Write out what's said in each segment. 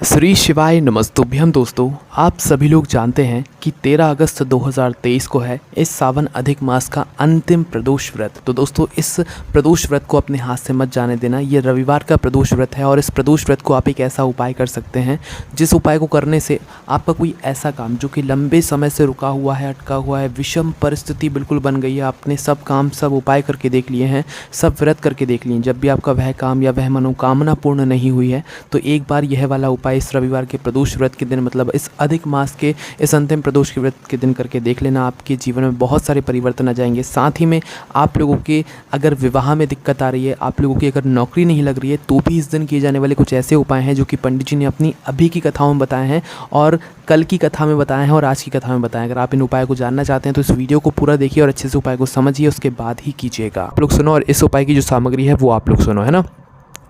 श्री शिवाय नमस्तुभ्यम। दोस्तों, आप सभी लोग जानते हैं कि 13 अगस्त 2023 को है इस सावन अधिक मास का अंतिम प्रदोष व्रत। तो दोस्तों, इस प्रदोष व्रत को अपने हाथ से मत जाने देना। ये रविवार का प्रदोष व्रत है और इस प्रदोष व्रत को आप एक ऐसा उपाय कर सकते हैं जिस उपाय को करने से आपका कोई ऐसा काम जो कि लंबे समय से रुका हुआ है, अटका हुआ है, विषम परिस्थिति बिल्कुल बन गई है, आपने सब काम सब उपाय करके देख लिए हैं, सब व्रत करके देख लिए, जब भी आपका वह काम या वह मनोकामना पूर्ण नहीं हुई है तो एक बार यह वाला उपाय इस रविवार के प्रदोष व्रत के दिन, मतलब इस अधिक मास के इस अंतिम प्रदोष के व्रत के दिन करके देख लेना। आपके जीवन में बहुत सारे परिवर्तन आ जाएंगे। साथ ही में आप लोगों के अगर विवाह में दिक्कत आ रही है, आप लोगों की अगर नौकरी नहीं लग रही है, तो भी इस दिन किए जाने वाले कुछ ऐसे उपाय हैं जो कि पंडित जी ने अपनी अभी की कथाओं में बताए हैं और कल की कथा में बताए हैं और आज की कथा में बताएं। अगर आप इन उपायों को जानना चाहते हैं तो इस वीडियो को पूरा देखिए और अच्छे से उपाय को समझिए, उसके बाद ही कीजिएगा। आप लोग सुनो और इस उपाय की जो सामग्री है वो आप लोग सुनो, है ना।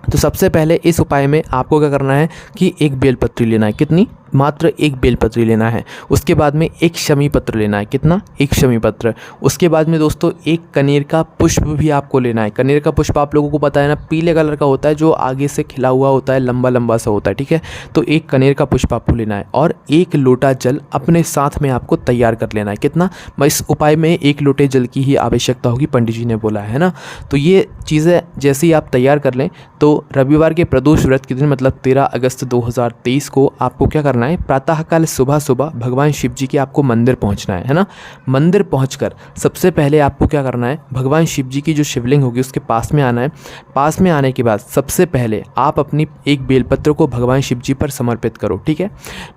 तो सबसे पहले इस उपाय में आपको क्या करना है कि एक बेलपत्री लेना है। कितनी? मात्र एक बेलपत्री लेना है। उसके बाद में एक शमी पत्र लेना है। कितना? एक शमी पत्र। उसके बाद में दोस्तों एक कनेर का पुष्प भी आपको लेना है। कनेर का पुष्प आप लोगों को पता है ना, पीले कलर का होता है, जो आगे से खिला हुआ होता है, लंबा लंबा सा होता है, ठीक है। तो एक कनेर का पुष्प आपको लेना है और एक लोटा जल अपने साथ में आपको तैयार कर लेना है। कितना? इस उपाय में एक लोटे जल की ही आवश्यकता होगी, पंडित जी ने बोला है ना। तो ये चीज़ें जैसे ही आप तैयार कर लें तो रविवार के प्रदोष व्रत के दिन मतलब 13 अगस्त 2023 को आपको क्या करना है, प्रातःकाल सुबह सुबह भगवान शिव जी के आपको मंदिर पहुंचना है ना। मंदिर पहुंचकर सबसे पहले आपको क्या करना है, भगवान शिव जी की जो शिवलिंग होगी उसके पास में आना है। पास में आने के बाद सबसे पहले आप अपनी एक बेलपत्र को भगवान शिव जी पर समर्पित करो, ठीक है।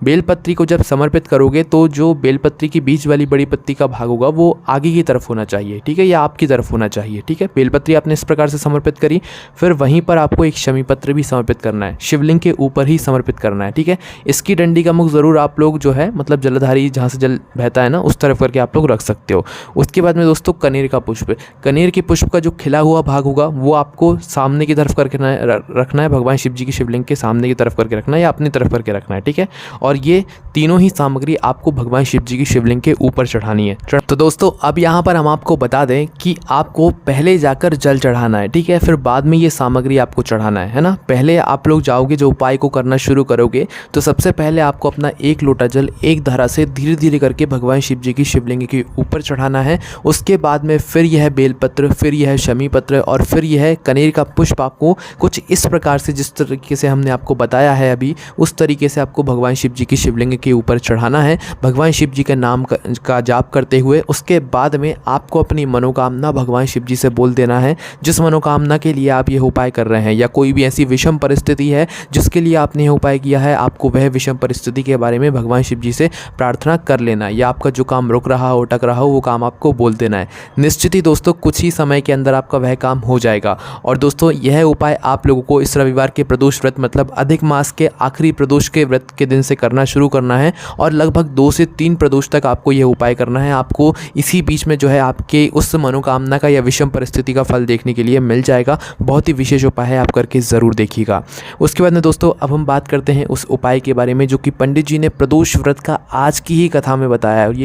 बेलपत्री को जब समर्पित करोगे तो जो बेलपत्री की बीच वाली बड़ी पत्ती का भाग होगा वो आगे की तरफ होना चाहिए, ठीक है, या आपकी तरफ होना चाहिए, ठीक है। बेलपत्री आपने इस प्रकार से समर्पित करी, फिर वहीं पर आपको एक शमी पत्र भी समर्पित करना है, शिवलिंग के ऊपर ही समर्पित करना है, ठीक है। इसकी डंडी का मुख जरूर आप लोग जो है मतलब जलधारी जहाँ से जल बहता है ना उस तरफ करके आप लोग रख सकते हो। उसके बाद में दोस्तों कनेर का पुष्प, कनेर के पुष्प का जो खिला हुआ भाग होगा वो आपको सामने की तरफ करके रखना है, भगवान शिव जी की शिवलिंग के सामने की तरफ करके रखना है या अपनी तरफ करके रखना है, ठीक है। और ये तीनों ही सामग्री आपको भगवान शिव जी की शिवलिंग के ऊपर चढ़ानी है। तो दोस्तों अब यहाँ पर हम आपको बता दें कि आपको पहले जाकर जल चढ़ाना है, ठीक है, फिर बाद में ये सामग्री आपको चढ़ाना है ना। पहले आप लोग जाओगे, जो उपाय को करना शुरू करोगे तो सबसे पहले आपको अपना एक लोटा जल एक धारा से धीरे धीरे करके भगवान शिव जी की शिवलिंग के ऊपर चढ़ाना है। उसके बाद में फिर यह बेलपत्र, फिर यह शमी पत्र और फिर यह कनेर का पुष्प आपको कुछ इस प्रकार से, जिस तरीके से हमने आपको बताया है अभी, उस तरीके से आपको भगवान शिव जी की शिवलिंग के ऊपर चढ़ाना है, भगवान शिव जी के नाम का जाप करते हुए। उसके बाद में आपको अपनी मनोकामना भगवान शिव जी से बोल देना है, जिस मनोकामना के लिए आप यह उपाय कर रहे हैं या कोई भी ऐसी विषम परिस्थिति है जिसके लिए आपने यह उपाय किया है, आपको वह विषम परिस्थिति के बारे में भगवान शिव जी से प्रार्थना कर लेना है, या आपका जो काम रुक रहा हो, अटक रहा हो, वो काम आपको बोल देना है। निश्चित ही दोस्तों कुछ ही समय के अंदर आपका वह काम हो जाएगा। और दोस्तों यह उपाय आप लोगों को इस रविवार के प्रदोष व्रत मतलब अधिक मास के आखिरी प्रदोष के व्रत के दिन से करना शुरू करना है और लगभग 2 से 3 प्रदोष तक आपको यह उपाय करना है। आपको इसी बीच में जो है आपके उस मनोकामना का या विषम परिस्थिति का फल देखने के लिए मिल जाएगा। बहुत ही विशेष उपाय है, आप करके ज़रूर देखिएगा। उसके बाद में दोस्तों अब हम बात करते हैं उस उपाय के बारे में जो कि पंडित जी ने प्रदोष व्रत का आज की ही कथा में बताया है। और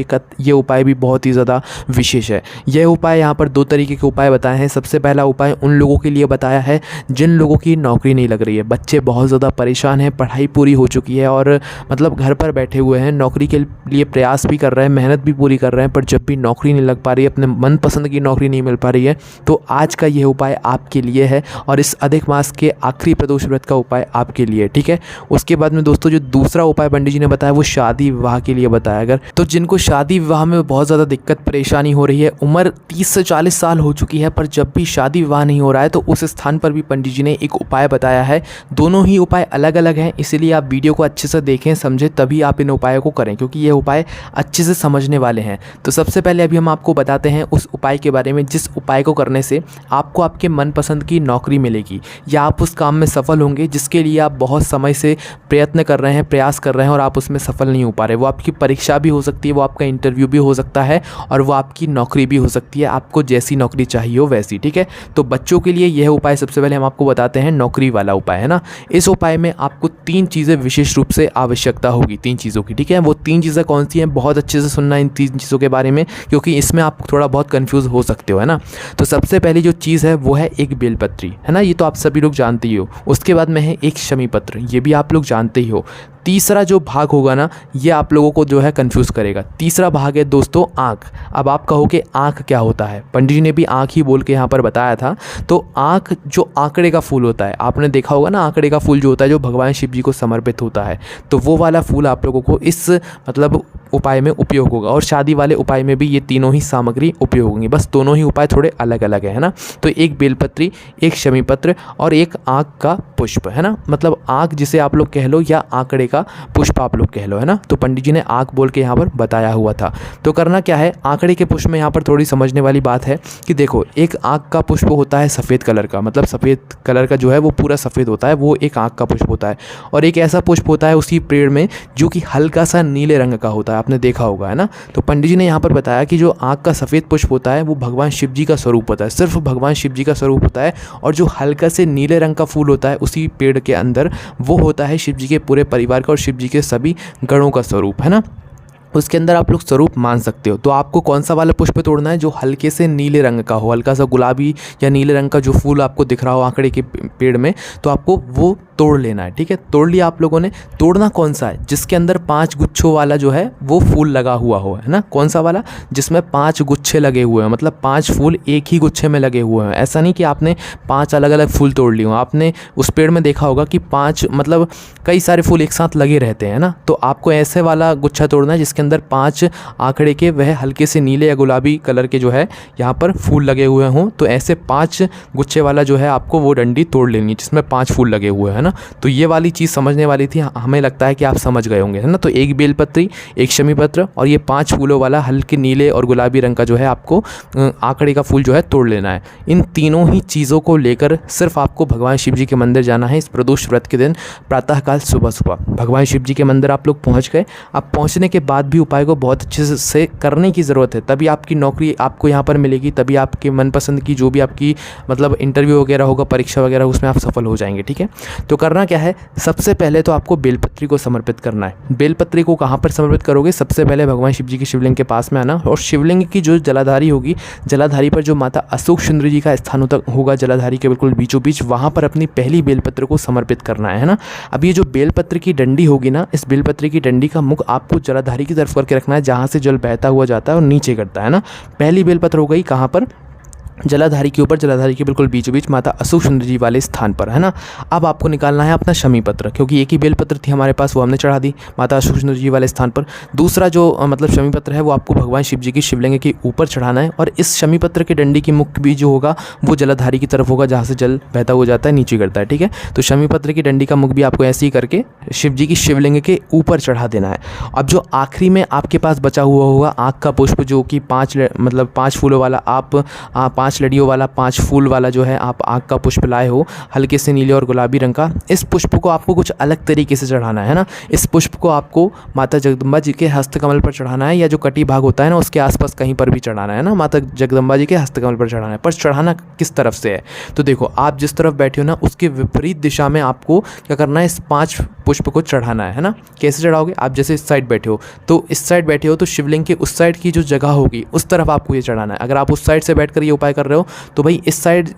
ये उपाय भी बहुत ही ज़्यादा विशेष है। यह उपाय यहाँ पर 2 तरीके के उपाय बताए हैं। सबसे पहला उपाय उन लोगों के लिए बताया है जिन लोगों की नौकरी नहीं लग रही है, बच्चे बहुत ज़्यादा परेशान हैं, पढ़ाई पूरी हो चुकी है और मतलब घर पर बैठे हुए हैं, नौकरी के लिए प्रयास भी कर रहे हैं, मेहनत भी पूरी कर रहे हैं, पर जब भी नौकरी नहीं लग पा रही है, अपने मनपसंद की नौकरी नहीं मिल पा रही है, तो आज का यह उपाय आपके लिए है और इस अधिक मास के आखिरी प्रदोष व्रत का उपाय आपके लिए, ठीक है। उसके बाद में दोस्तों जो दूसरा उपाय पंडित जी ने बताया वो शादी विवाह के लिए बताया। अगर तो जिनको शादी विवाह में बहुत ज़्यादा दिक्कत परेशानी हो रही है, उम्र 30 से 40 साल हो चुकी है, पर जब भी शादी विवाह नहीं हो रहा है, तो उस स्थान पर भी पंडित जी ने एक उपाय बताया है। दोनों ही उपाय अलग अलग हैं, इसीलिए आप वीडियो को अच्छे से देखें, समझें, तभी आप इन उपायों को करें, क्योंकि ये उपाय अच्छे से समझने वाले हैं। तो सबसे पहले अभी हम आपको बताते हैं उस उपाय के बारे में जिस उपाय को करने से आपको आपके मनपसंद की नौकरी मिलेगी या आप उस काम में सफल होंगे जिसके लिए आप बहुत समय से प्रयत्न कर रहे हैं, प्रयास प्रयास कर रहे हैं और आप उसमें सफल नहीं हो पा रहे, वो आपकी परीक्षा भी हो सकती है, वो आपका इंटरव्यू भी हो सकता है और वो आपकी नौकरी भी हो सकती है, आपको जैसी नौकरी चाहिए हो वैसी, ठीक है। तो बच्चों के लिए यह उपाय सबसे पहले हम आपको बताते हैं, नौकरी वाला उपाय है ना। इस उपाय में आपको 3 चीज़ें विशेष रूप से आवश्यकता होगी, 3 चीज़ों की, ठीक है। वो 3 चीज़ें कौन सी हैं, बहुत अच्छे से सुनना इन 3 चीज़ों के बारे में, क्योंकि इसमें आप थोड़ा बहुत कंफ्यूज हो सकते हो, है ना। तो सबसे पहली जो चीज़ है वो है एक बेलपत्री, है ना, ये तो आप सभी लोग जानते ही हो। उसके बाद में है एक शमी पत्र, ये भी आप लोग जानते ही हो। तीसरा जो भाग होगा ना, ये आप लोगों को जो है कंफ्यूज करेगा। तीसरा भाग है दोस्तों आँख। अब आप कहोगे आँख क्या होता है, पंडित जी ने भी आँख ही बोल के यहाँ पर बताया था। तो आँख जो आंकड़े का फूल होता है, आपने देखा होगा ना, आंकड़े का फूल जो होता है जो भगवान शिव जी को समर्पित होता है, तो वो वाला फूल आप लोगों को इस मतलब उपाय में उपयोग होगा। और शादी वाले उपाय में भी ये तीनों ही सामग्री उपयोग होंगी, बस दोनों ही उपाय थोड़े अलग अलग है ना। तो एक बेलपत्री, एक शमी पत्र और एक आँख का पुष्प, है ना, मतलब आँख जिसे आप लोग कह लो या आंकड़े का पुष्प आप लोग कह लो, है ना। तो पंडित जी ने आँख बोल के यहाँ पर बताया हुआ था। तो करना क्या है, आंकड़े के पुष्प में यहाँ पर थोड़ी समझने वाली बात है कि देखो, एक आँख का पुष्प होता है सफ़ेद कलर का, मतलब सफ़ेद कलर का जो है वो पूरा सफ़ेद होता है, वो एक आँख का पुष्प होता है। और एक ऐसा पुष्प होता है उसी पेड़ में जो कि हल्का सा नीले रंग का होता है, आपने देखा होगा, है ना। तो पंडित जी ने यहाँ पर बताया कि जो आँख का सफ़ेद पुष्प होता है वो भगवान शिव जी का स्वरूप होता है, सिर्फ भगवान शिव जी का स्वरूप होता है। और जो हल्का से नीले रंग का फूल होता है उसी पेड़ के अंदर, वो होता है शिव जी के पूरे परिवार का और शिव जी के सभी गणों का स्वरूप, है ना। उसके अंदर आप लोग स्वरूप मान सकते हो। तो आपको कौन सा वाला पुष्प तोड़ना है, जो हल्के से नीले रंग का हो, हल्का सा गुलाबी या नीले रंग का जो फूल आपको दिख रहा हो आंकड़े के पेड़ में, तो आपको वो तोड़ लेना है, ठीक है। तोड़ लिया आप लोगों ने। तोड़ना कौन सा है, जिसके अंदर 5 गुच्छों वाला जो है वो फूल लगा हुआ हो, है ना। कौन सा वाला, जिसमें 5 गुच्छे लगे हुए हैं, मतलब 5 फूल एक ही गुच्छे में लगे हुए हैं। ऐसा नहीं कि आपने 5 अलग अलग फूल तोड़ लिए हो। आपने उस पेड़ में देखा होगा कि 5 मतलब कई सारे फूल एक साथ लगे रहते हैं ना। तो आपको ऐसे वाला गुच्छा तोड़ना है जिसके अंदर 5 आंकड़े के वह हल्के से नीले या गुलाबी कलर के जो है यहाँ पर फूल लगे हुए हों। तो ऐसे 5 गुच्छे वाला जो है आपको वो डंडी तोड़ लेनी है जिसमें 5 फूल लगे हुए हैं ना। तो ये वाली चीज़ समझने वाली थी, हमें लगता है कि आप समझ गए होंगे, है ना। तो एक बेलपत्री, एक शमी पत्र और ये 5 फूलों वाला हल्के नीले और गुलाबी रंग का जो है आपको आंकड़े का फूल जो है तोड़ लेना है। इन तीनों ही चीज़ों को लेकर सिर्फ आपको भगवान शिव जी के मंदिर जाना है इस प्रदोष व्रत के दिन प्रातःकाल सुबह सुबह। भगवान शिव जी के मंदिर आप लोग पहुँच गए। अब पहुँचने के बाद भी उपाय को बहुत अच्छे से करने की ज़रूरत है, तभी आपकी नौकरी आपको यहाँ पर मिलेगी, तभी आपके मनपसंद की जो भी आपकी मतलब इंटरव्यू वगैरह होगा, परीक्षा वगैरह, उसमें आप सफल हो जाएंगे, ठीक है। तो करना क्या है, सबसे पहले तो आपको बेलपत्री को समर्पित करना है। बेलपत्री को कहाँ पर समर्पित करोगे, सबसे पहले भगवान शिव जी के शिवलिंग के पास में आना और शिवलिंग की जो जलाधारी होगी, जलाधारी पर जो माता अशोक सुंदरी जी का स्थान होगा, जलाधारी के बिल्कुल बीचों बीच, वहाँ पर अपनी पहली बेलपत्र को समर्पित करना है ना। अब ये जो बेलपत्र की डंडी होगी ना, इस बेलपत्र की डंडी का मुख आपको जलाधारी की तरफ करके रखना है, जहाँ से जल बहता हुआ जाता है और नीचे गिरता है ना। पहली बेलपत्र हो गई कहाँ पर, जलाधारी के ऊपर, जलाधारी के बिल्कुल बीचों बीच माता अशोक सुंदरी जी वाले स्थान पर, है ना। अब आपको निकालना है अपना शमी पत्र, क्योंकि एक ही बेलपत्र थी हमारे पास, वो हमने चढ़ा दी माता अशोक सुंदरी जी वाले स्थान पर। दूसरा जो मतलब शमी पत्र है वो आपको भगवान शिव जी की शिवलिंग के ऊपर चढ़ाना है। और इस शमी पत्र की डंडी की मुख भी जो होगा वो जलाधारी की तरफ होगा, जहाँ से जल बहता हुआ जाता है, नीचे गिरता है, ठीक है। तो शमी पत्र की डंडी का मुख भी आपको ऐसे ही करके शिव जी की शिवलिंग के ऊपर चढ़ा देना है। अब जो आखिरी में आपके पास बचा हुआ होगा आँख का पुष्प, जो कि 5 फूलों वाला, आप 5 लड़ियों वाला, 5 फूल वाला जो है आप आँख का पुष्प लाए हो, हल्के से नीले और गुलाबी रंग का। इस पुष्प को आपको कुछ अलग तरीके से चढ़ाना है ना। इस पुष्प को आपको माता जगदम्बा जी के हस्तकमल पर चढ़ाना है, या जो कटी भाग होता है ना उसके आसपास कहीं पर भी चढ़ाना है ना। माता जगदम्बा जी के हस्तकमल पर चढ़ाना है। पर चढ़ाना किस तरफ से है, तो देखो, आप जिस तरफ बैठे हो ना उसके विपरीत दिशा में आपको क्या करना है, इस 5 पुष्प को चढ़ाना है ना। कैसे चढ़ाओगे, आप जैसे इस साइड बैठे हो तो इस साइड बैठे हो, तो शिवलिंग के उस साइड की जो जगह होगी उस तरफ आपको ये चढ़ाना है। अगर आप उस साइड से बैठकर ये उपाय कर रहे हो तो भाई इस साइड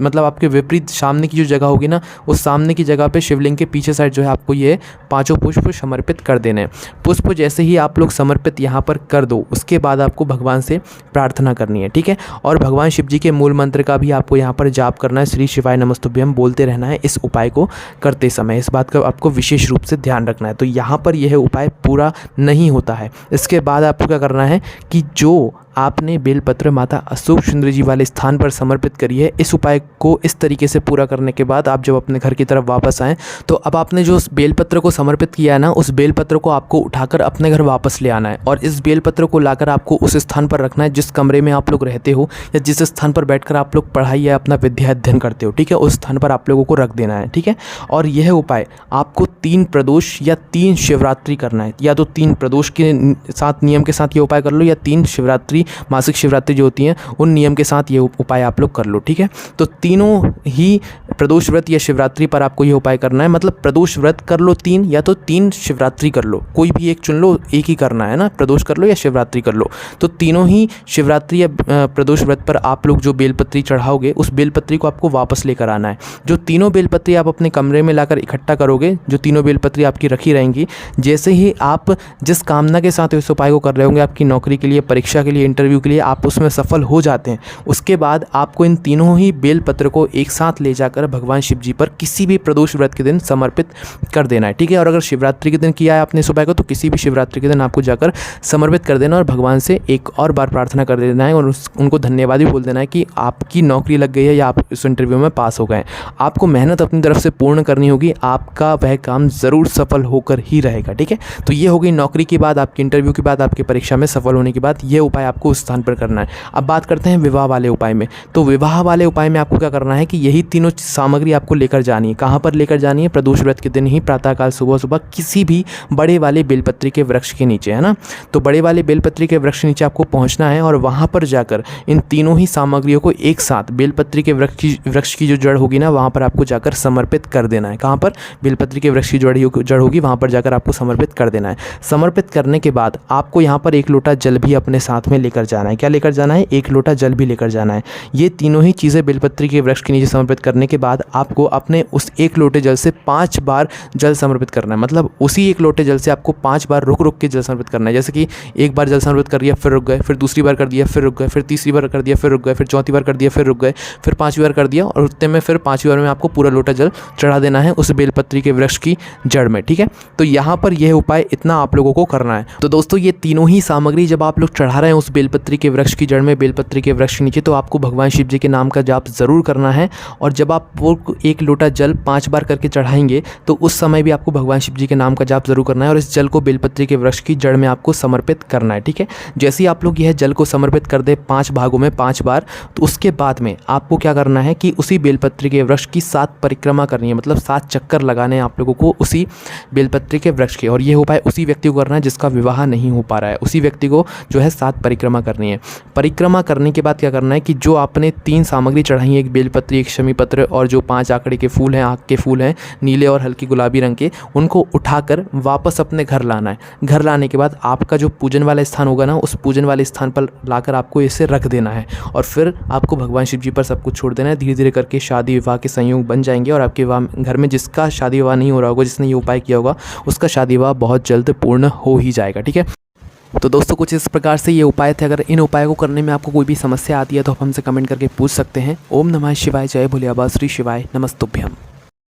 मतलब आपके विपरीत सामने की जो जगह होगी ना, उस सामने की जगह पे शिवलिंग के पीछे साइड जो है आपको ये 5 पुष्प समर्पित कर देने हैं। पुष्प जैसे ही आप लोग समर्पित यहाँ पर कर दो, उसके बाद आपको भगवान से प्रार्थना करनी है, ठीक है। और भगवान शिव जी के मूल मंत्र का भी आपको यहाँ पर जाप करना है, श्री शिवाय नमस्तुभ्यम बोलते रहना है इस उपाय को करते समय। इस बात का आपको विशेष रूप से ध्यान रखना है। तो यहाँ पर यह उपाय पूरा नहीं होता है। इसके बाद आपको क्या करना है कि जो आपने बेलपत्र माता अशोक सुंदरी जी वाले स्थान पर समर्पित करी है। इस उपाय को इस तरीके से पूरा करने के बाद आप जब अपने घर की तरफ वापस आएँ तो अब आपने जो उस बेलपत्र को समर्पित किया है ना, उस बेलपत्र को आपको उठाकर अपने घर वापस ले आना है और इस बेलपत्र को लाकर आपको उस स्थान पर रखना है जिस कमरे में आप लोग रहते हो या जिस स्थान पर बैठकर आप लोग पढ़ाई या अपना विद्या अध्ययन करते हो, ठीक है, उस स्थान पर आप लोगों को रख देना है, ठीक है। और यह उपाय आपको 3 प्रदोष या 3 शिवरात्रि करना है, या तो 3 प्रदोष के साथ नियम के साथ ये उपाय कर लो या 3 शिवरात्रि मासिक शिवरात्रि जो होती हैं उन नियम के साथ ये उपाय आप लोग कर लो, ठीक है। तो तीनों ही प्रदोष व्रत या शिवरात्रि पर आपको ये उपाय करना है, मतलब प्रदोष व्रत कर लो 3 या तो 3 शिवरात्रि कर लो, कोई भी एक चुन लो, एक ही करना है ना, प्रदोष कर लो या शिवरात्रि कर लो। तो तीनों ही शिवरात्रि या प्रदोष व्रत पर आप लोग जो बेलपत्री चढ़ाओगे उस बेलपत्री को आपको वापस लेकर आना है। जो तीनों बेलपत्री आप अपने कमरे में लाकर इकट्ठा करोगे, जो तीनों बेलपत्री आपकी रखी रहेंगी, जैसे ही आप जिस कामना के साथ इस उपाय को कर रहे होंगे, आपकी नौकरी के लिए, परीक्षा के लिए, इंटरव्यू के लिए आप उसमें सफल हो जाते हैं, उसके बाद आपको इन तीनों ही बेलपत्र को एक साथ ले जाकर भगवान शिव जी पर किसी भी प्रदोष व्रत के दिन समर्पित कर देना है, ठीक है। और अगर शिवरात्रि के दिन किया है आपने इस उपाय को तो किसी भी शिवरात्रि के दिन आपको जाकर समर्पित कर देना और भगवान से एक और बार प्रार्थना कर देना है और उनको धन्यवाद भी बोल देना है कि आपकी नौकरी लग गई है या आप इस इंटरव्यू में पास हो गए। आपको मेहनत अपनी तरफ से पूर्ण करनी होगी, आपका वह काम ज़रूर सफल होकर ही रहेगा, ठीक है। तो ये हो गई नौकरी के बाद, आपकी इंटरव्यू के बाद, आपकी परीक्षा में सफल होने के बाद ये उपाय आपको उस स्थान पर करना है। अब बात करते हैं विवाह वाले उपाय में। तो विवाह वाले उपाय में आपको क्या करना है कि यही तीनों सामग्री आपको लेकर जानी है। कहाँ पर लेकर जानी है? प्रदोष व्रत के दिन ही प्रातःकाल सुबह सुबह किसी भी बड़े वाले बेलपत्री के वृक्ष के नीचे, है ना। तो बड़े वाले बेलपत्री के वृक्ष नीचे आपको पहुँचना है और वहाँ पर जाकर इन तीनों ही सामग्रियों को एक साथ बेलपत्री के वृक्ष की जो जड़ होगी ना, वहाँ पर आपको जाकर समर्पित कर देना है। कहाँ पर? बेलपत्री के वृक्ष की जड़ होगी, वहाँ पर जाकर आपको समर्पित कर देना है। समर्पित करने के बाद आपको यहाँ पर 1 लोटा जल भी अपने साथ में लेकर जाना है। क्या लेकर जाना है? 1 लोटा जल भी लेकर जाना है। ये तीनों ही चीज़ें बेलपत्री के वृक्ष के नीचे समर्पित करने के बाद आपको अपने उस 1 लोटे जल से 5 बार जल समर्पित करना है। मतलब उसी 1 लोटे जल से आपको 5 बार रुक के जल समर्पित करना है। जैसे कि एक बार जल समर्पित कर दिया फिर रुक गए, फिर दूसरी बार कर दिया फिर रुक गए, फिर तीसरी बार कर दिया फिर रुक गए, फिर चौथी बार कर दिया फिर रुक गए, फिर 5वीं बार कर दिया और उतने में फिर 5वीं बार में आपको पूरा लोटा जल चढ़ा देना है उस बेलपत्री के वृक्ष की जड़ में, ठीक है। तो यहाँ पर यह उपाय इतना आप लोगों को करना है। तो दोस्तों ये तीनों ही सामग्री जब आप लोग चढ़ा रहे हैं उस बेलपत्री के वृक्ष की जड़ में, बेलपत्री के वृक्ष के नीचे, तो आपको भगवान शिव जी के नाम का जाप ज़रूर करना है। और जब आप वो 1 लोटा जल 5 बार करके चढ़ाएंगे तो उस समय भी आपको भगवान शिव जी के नाम का जाप ज़रूर करना है और इस जल को बेलपत्री के वृक्ष की जड़ में आपको समर्पित करना है, ठीक है। जैसे ही आप लोग यह जल को समर्पित कर दे 5 भागों में 5 बार, तो उसके बाद में आपको क्या करना है कि उसी बेलपत्री के वृक्ष की 7 परिक्रमा करनी है, मतलब 7 चक्कर लगाने हैं आप लोगों को उसी बेलपत्री के वृक्ष के। और ये उपाय उसी व्यक्ति को करना है जिसका विवाह नहीं हो पा रहा है, उसी व्यक्ति को जो है 7 परिक्रमा करनी है। परिक्रमा करने के बाद क्या करना है कि जो आपने 3 सामग्री चढ़ाई है, एक बेलपत्री, एक शमी पत्र और जो 5 आंकड़े के फूल हैं, आँख के फूल हैं, नीले और हल्की गुलाबी रंग के, उनको उठाकर वापस अपने घर लाना है। घर लाने के बाद आपका जो पूजन वाला स्थान होगा ना, उस पूजन वाले स्थान पर लाकर आपको इसे रख देना है और फिर आपको भगवान शिव जी पर सब कुछ छोड़ देना है। धीरे धीरे करके शादी विवाह के संयोग बन जाएंगे और आपके घर में जिसका शादी विवाह नहीं हो रहा होगा, जिसने ये उपाय किया होगा, उसका शादी विवाह बहुत जल्द पूर्ण हो ही जाएगा, ठीक है। तो दोस्तों कुछ इस प्रकार से ये उपाय थे। अगर इन उपायों को करने में आपको कोई भी समस्या आती है तो आप हमसे कमेंट करके पूछ सकते हैं। ओम नमः शिवाय, जय भोले बाबा, श्री शिवाय, नमस्तुभ्यम।